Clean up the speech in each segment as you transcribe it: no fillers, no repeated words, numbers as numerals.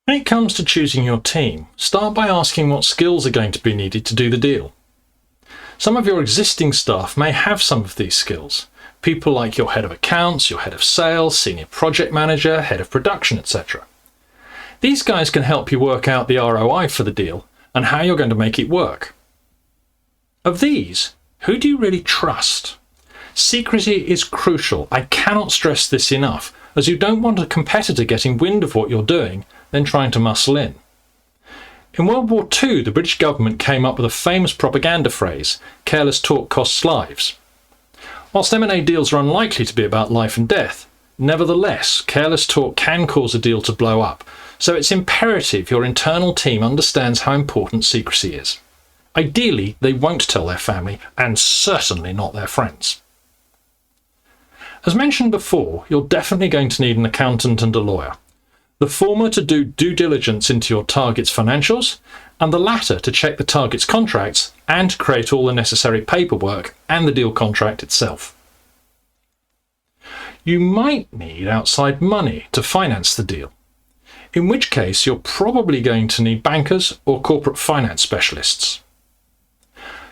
When it comes to choosing your team, start by asking what skills are going to be needed to do the deal. Some of your existing staff may have some of these skills. People like your head of accounts, your head of sales, senior project manager, head of production, etc. These guys can help you work out the ROI for the deal and how you're going to make it work. Of these, who do you really trust? Secrecy is crucial. I cannot stress this enough, as you don't want a competitor getting wind of what you're doing, then trying to muscle in. In World War II, the British government came up with a famous propaganda phrase, "Careless talk costs lives." Whilst M&A deals are unlikely to be about life and death, nevertheless, careless talk can cause a deal to blow up, so it's imperative your internal team understands how important secrecy is. Ideally, they won't tell their family, and certainly not their friends. As mentioned before, you're definitely going to need an accountant and a lawyer. The former to do due diligence into your target's financials, and the latter to check the target's contracts and to create all the necessary paperwork and the deal contract itself. You might need outside money to finance the deal, in which case you're probably going to need bankers or corporate finance specialists.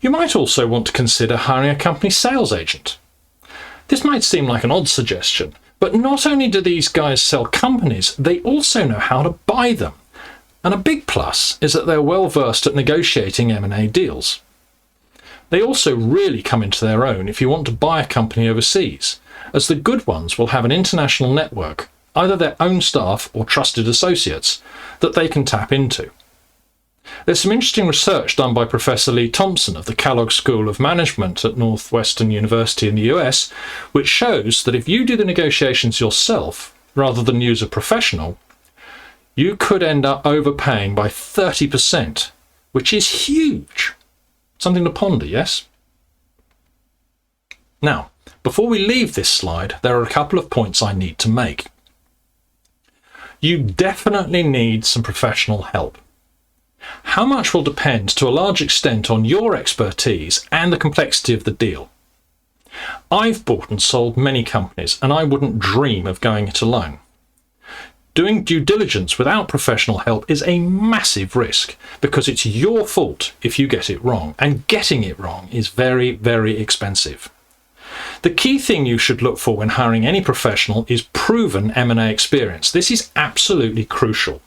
You might also want to consider hiring a company sales agent. This might seem like an odd suggestion, but not only do these guys sell companies, they also know how to buy them. And a big plus is that they're well versed at negotiating M&A deals. They also really come into their own if you want to buy a company overseas, as the good ones will have an international network, either their own staff or trusted associates, that they can tap into. There's some interesting research done by Professor Lee Thompson of the Kellogg School of Management at Northwestern University in the US, which shows that if you do the negotiations yourself, rather than use a professional, you could end up overpaying by 30%, which is huge. Something to ponder, yes? Now, before we leave this slide, there are a couple of points I need to make. You definitely need some professional help. How much will depend to a large extent on your expertise and the complexity of the deal. I've bought and sold many companies, and I wouldn't dream of going it alone. Doing due diligence without professional help is a massive risk because it's your fault if you get it wrong, and getting it wrong is very, very expensive. The key thing you should look for when hiring any professional is proven M&A experience. This is absolutely crucial.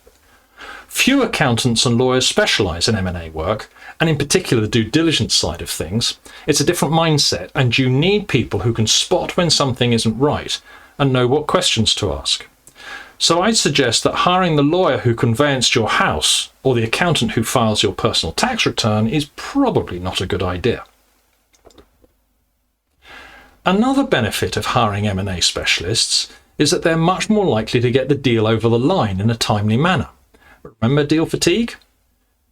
Few accountants and lawyers specialise in M&A work, and in particular the due diligence side of things. It's a different mindset, and you need people who can spot when something isn't right and know what questions to ask. So I'd suggest that hiring the lawyer who conveyanced your house or the accountant who files your personal tax return is probably not a good idea. Another benefit of hiring M&A specialists is that they're much more likely to get the deal over the line in a timely manner. Remember deal fatigue?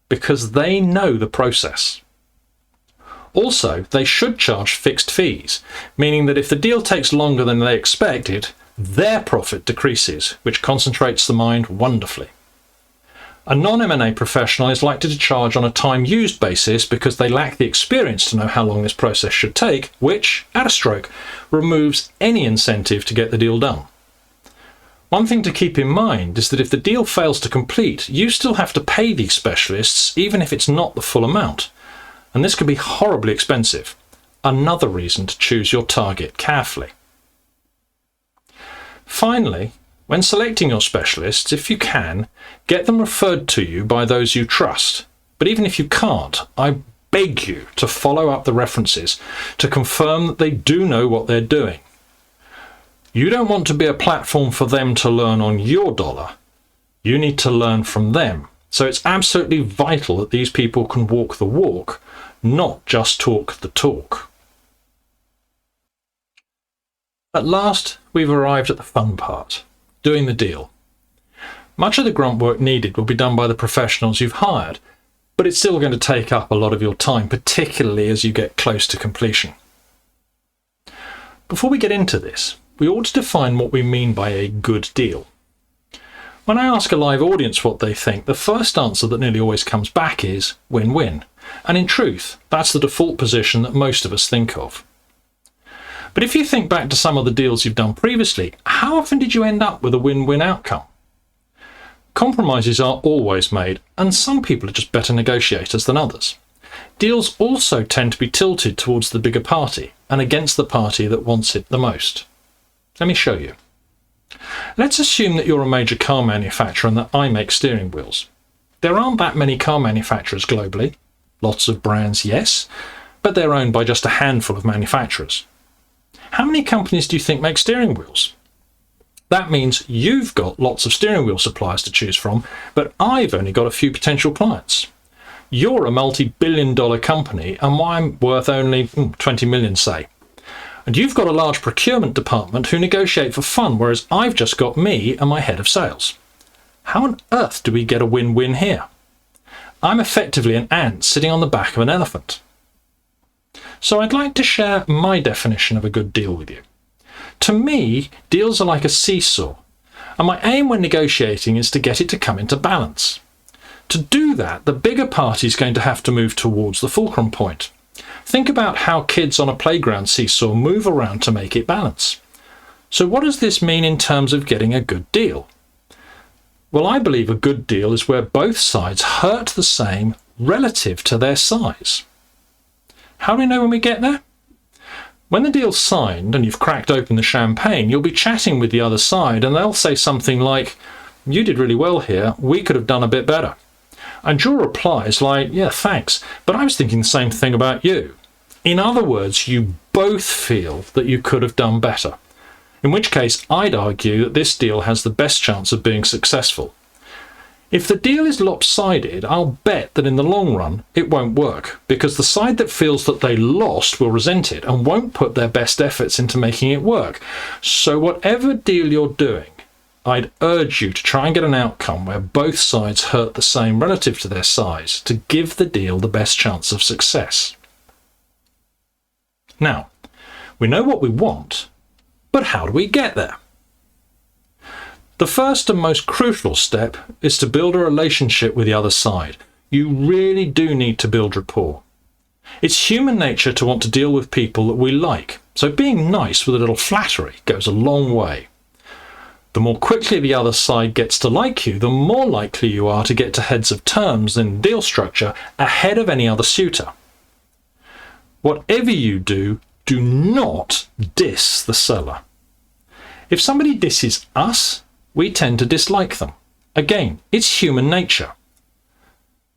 Because they know the process. Also, they should charge fixed fees, meaning that if the deal takes longer than they expected, their profit decreases, which concentrates the mind wonderfully. A non-M&A professional is likely to charge on a time-used basis because they lack the experience to know how long this process should take, which, at a stroke, removes any incentive to get the deal done. One thing to keep in mind is that if the deal fails to complete, you still have to pay these specialists, even if it's not the full amount. And this can be horribly expensive. Another reason to choose your target carefully. Finally, when selecting your specialists, if you can, get them referred to you by those you trust. But even if you can't, I beg you to follow up the references to confirm that they do know what they're doing. You don't want to be a platform for them to learn on your dollar. You need to learn from them. So it's absolutely vital that these people can walk the walk, not just talk the talk. At last, we've arrived at the fun part, doing the deal. Much of the grunt work needed will be done by the professionals you've hired, but it's still going to take up a lot of your time, particularly as you get close to completion. Before we get into this, we ought to define what we mean by a good deal. When I ask a live audience what they think, the first answer that nearly always comes back is win-win. And in truth, that's the default position that most of us think of. But if you think back to some of the deals you've done previously, how often did you end up with a win-win outcome? Compromises are always made, and some people are just better negotiators than others. Deals also tend to be tilted towards the bigger party and against the party that wants it the most. Let me show you. Let's assume that you're a major car manufacturer and that I make steering wheels. There aren't that many car manufacturers globally. Lots of brands, yes, but they're owned by just a handful of manufacturers. How many companies do you think make steering wheels? That means you've got lots of steering wheel suppliers to choose from, but I've only got a few potential clients. You're a multi-billion-dollar company and I'm worth only 20 million, say. And you've got a large procurement department who negotiate for fun, whereas I've just got me and my head of sales. How on earth do we get a win-win here? I'm effectively an ant sitting on the back of an elephant. So I'd like to share my definition of a good deal with you. To me, deals are like a seesaw, and my aim when negotiating is to get it to come into balance. To do that, the bigger party is going to have to move towards the fulcrum point. Think about how kids on a playground seesaw move around to make it balance. So what does this mean in terms of getting a good deal? Well, I believe a good deal is where both sides hurt the same relative to their size. How do we know when we get there? When the deal's signed and you've cracked open the champagne, you'll be chatting with the other side and they'll say something like, "You did really well here, we could have done a bit better." And your reply is like, "Yeah, thanks, but I was thinking the same thing about you." In other words, you both feel that you could have done better. In which case, I'd argue that this deal has the best chance of being successful. If the deal is lopsided, I'll bet that in the long run, it won't work, because the side that feels that they lost will resent it and won't put their best efforts into making it work. So whatever deal you're doing, I'd urge you to try and get an outcome where both sides hurt the same relative to their size to give the deal the best chance of success. Now, we know what we want, but how do we get there? The first and most crucial step is to build a relationship with the other side. You really do need to build rapport. It's human nature to want to deal with people that we like, so being nice with a little flattery goes a long way. The more quickly the other side gets to like you, the more likely you are to get to heads of terms in deal structure ahead of any other suitor. Whatever you do, do not diss the seller. If somebody disses us, we tend to dislike them. Again, it's human nature.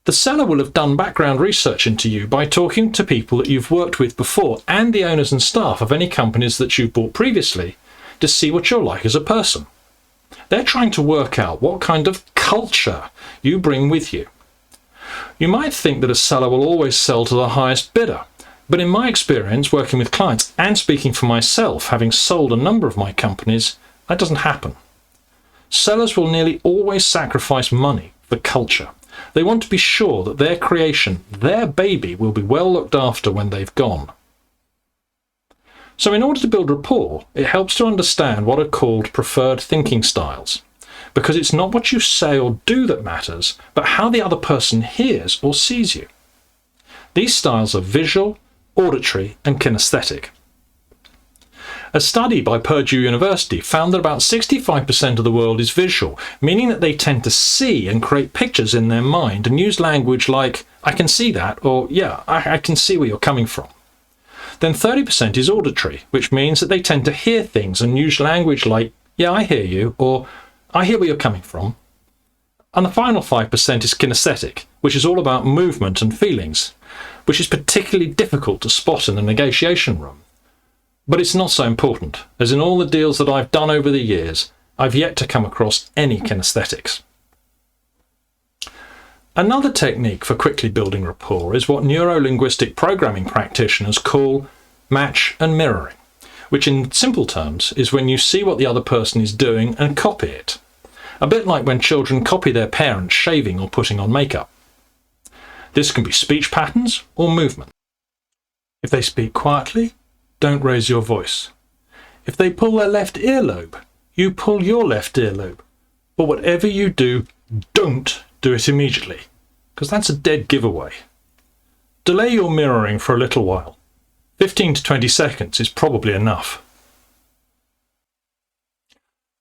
The seller will have done background research into you by talking to people that you've worked with before and the owners and staff of any companies that you've bought previously to see what you're like as a person. They're trying to work out what kind of culture you bring with you. You might think that a seller will always sell to the highest bidder, but in my experience working with clients and speaking for myself, having sold a number of my companies, that doesn't happen. Sellers will nearly always sacrifice money for culture. They want to be sure that their creation, their baby, will be well looked after when they've gone. So in order to build rapport, it helps to understand what are called preferred thinking styles, because it's not what you say or do that matters, but how the other person hears or sees you. These styles are visual, auditory, and kinesthetic. A study by Purdue University found that about 65% of the world is visual, meaning that they tend to see and create pictures in their mind and use language like, "I can see that," or "Yeah, I can see where you're coming from." Then 30% is auditory, which means that they tend to hear things and use language like, "Yeah, I hear you," or "I hear where you're coming from." And the final 5% is kinesthetic, which is all about movement and feelings, which is particularly difficult to spot in the negotiation room. But it's not so important, as in all the deals that I've done over the years, I've yet to come across any kinesthetics. Another technique for quickly building rapport is what neuro-linguistic programming practitioners call match and mirroring, which in simple terms is when you see what the other person is doing and copy it. A bit like when children copy their parents shaving or putting on makeup. This can be speech patterns or movement. If they speak quietly, don't raise your voice. If they pull their left earlobe, you pull your left earlobe. But whatever you do, don't do it immediately, because that's a dead giveaway. Delay your mirroring for a little while. 15 to 20 seconds is probably enough.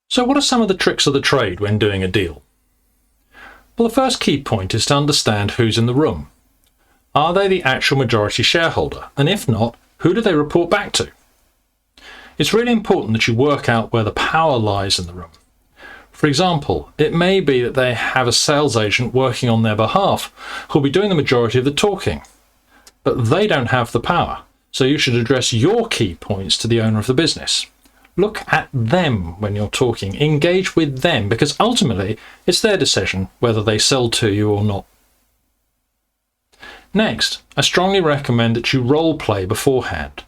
So what are some of the tricks of the trade when doing a deal? Well, the first key point is to understand who's in the room. Are they the actual majority shareholder? And if not, who do they report back to? It's really important that you work out where the power lies in the room. For example, it may be that they have a sales agent working on their behalf who'll be doing the majority of the talking, but they don't have the power, so you should address your key points to the owner of the business. Look at them when you're talking, engage with them, because ultimately it's their decision whether they sell to you or not. Next, I strongly recommend that you role play beforehand.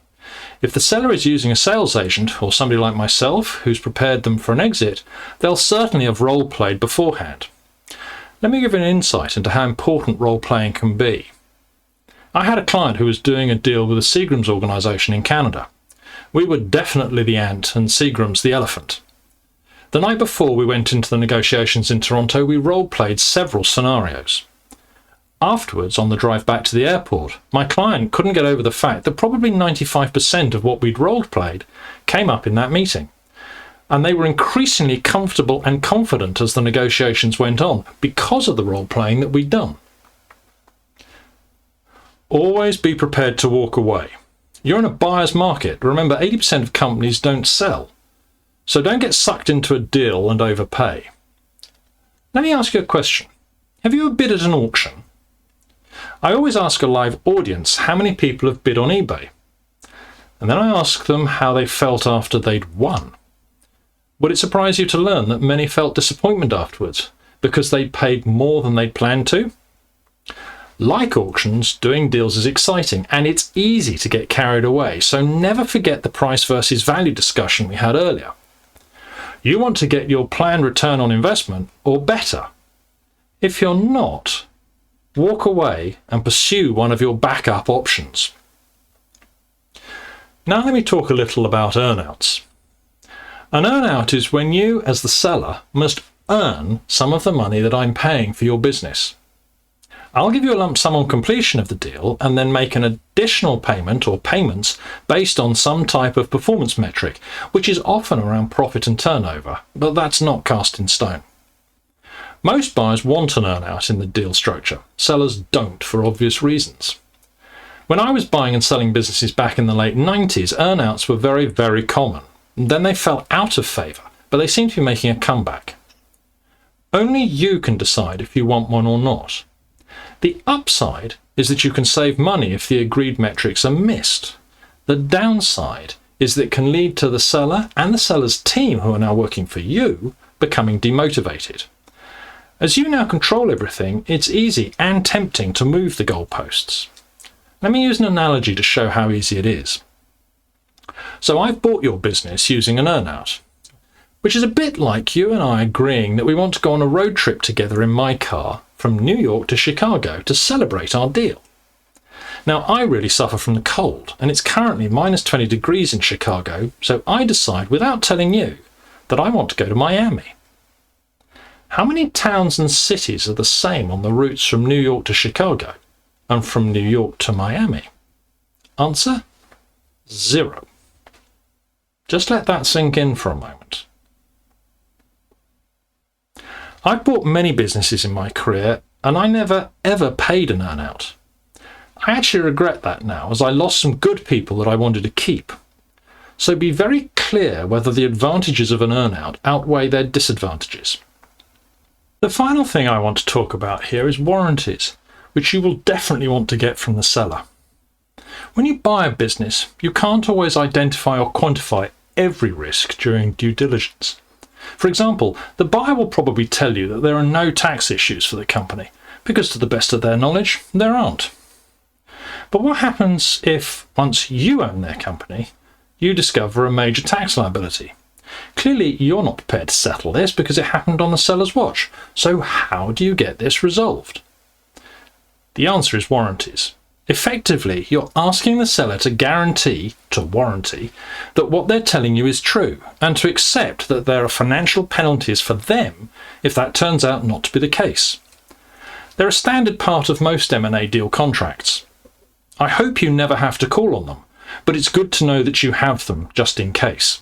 If the seller is using a sales agent or somebody like myself who's prepared them for an exit, they'll certainly have role played beforehand. Let me give you an insight into how important role playing can be. I had a client who was doing a deal with a Seagram's organisation in Canada. We were definitely the ant and Seagram's the elephant. The night before we went into the negotiations in Toronto, we role played several scenarios. Afterwards, on the drive back to the airport, my client couldn't get over the fact that probably 95% of what we'd role-played came up in that meeting. And they were increasingly comfortable and confident as the negotiations went on because of the role-playing that we'd done. Always be prepared to walk away. You're in a buyer's market. Remember, 80% of companies don't sell. So don't get sucked into a deal and overpay. Let me ask you a question. Have you ever bid at an auction? I always ask a live audience how many people have bid on eBay. And then I ask them how they felt after they'd won. Would it surprise you to learn that many felt disappointment afterwards because they'd paid more than they'd planned to? Like auctions, doing deals is exciting and it's easy to get carried away, so never forget the price versus value discussion we had earlier. You want to get your planned return on investment or better. If you're not, walk away and pursue one of your backup options. Now let me talk a little about earnouts. An earnout is when you, as the seller, must earn some of the money that I'm paying for your business. I'll give you a lump sum on completion of the deal and then make an additional payment or payments based on some type of performance metric, which is often around profit and turnover, but that's not cast in stone. Most buyers want an earnout in the deal structure. Sellers don't, for obvious reasons. When I was buying and selling businesses back in the late 90s, earnouts were very, very common. Then they fell out of favour, but they seem to be making a comeback. Only you can decide if you want one or not. The upside is that you can save money if the agreed metrics are missed. The downside is that it can lead to the seller and the seller's team, who are now working for you, becoming demotivated. As you now control everything, it's easy and tempting to move the goalposts. Let me use an analogy to show how easy it is. So I've bought your business using an earnout, which is a bit like you and I agreeing that we want to go on a road trip together in my car from New York to Chicago to celebrate our deal. Now, I really suffer from the cold, and it's currently minus 20 degrees in Chicago, so I decide, without telling you, that I want to go to Miami. How many towns and cities are the same on the routes from New York to Chicago and from New York to Miami? Answer: 0. Just let that sink in for a moment. I've bought many businesses in my career and I never ever paid an earnout. I actually regret that now, as I lost some good people that I wanted to keep. So be very clear whether the advantages of an earnout outweigh their disadvantages. The final thing I want to talk about here is warranties, which you will definitely want to get from the seller. When you buy a business, you can't always identify or quantify every risk during due diligence. For example, the buyer will probably tell you that there are no tax issues for the company, because to the best of their knowledge, there aren't. But what happens if, once you own their company, you discover a major tax liability? Clearly, you're not prepared to settle this because it happened on the seller's watch. So how do you get this resolved? The answer is warranties. Effectively, you're asking the seller to warranty that what they're telling you is true, and to accept that there are financial penalties for them if that turns out not to be the case. They're a standard part of most M&A deal contracts. I hope you never have to call on them, but it's good to know that you have them just in case.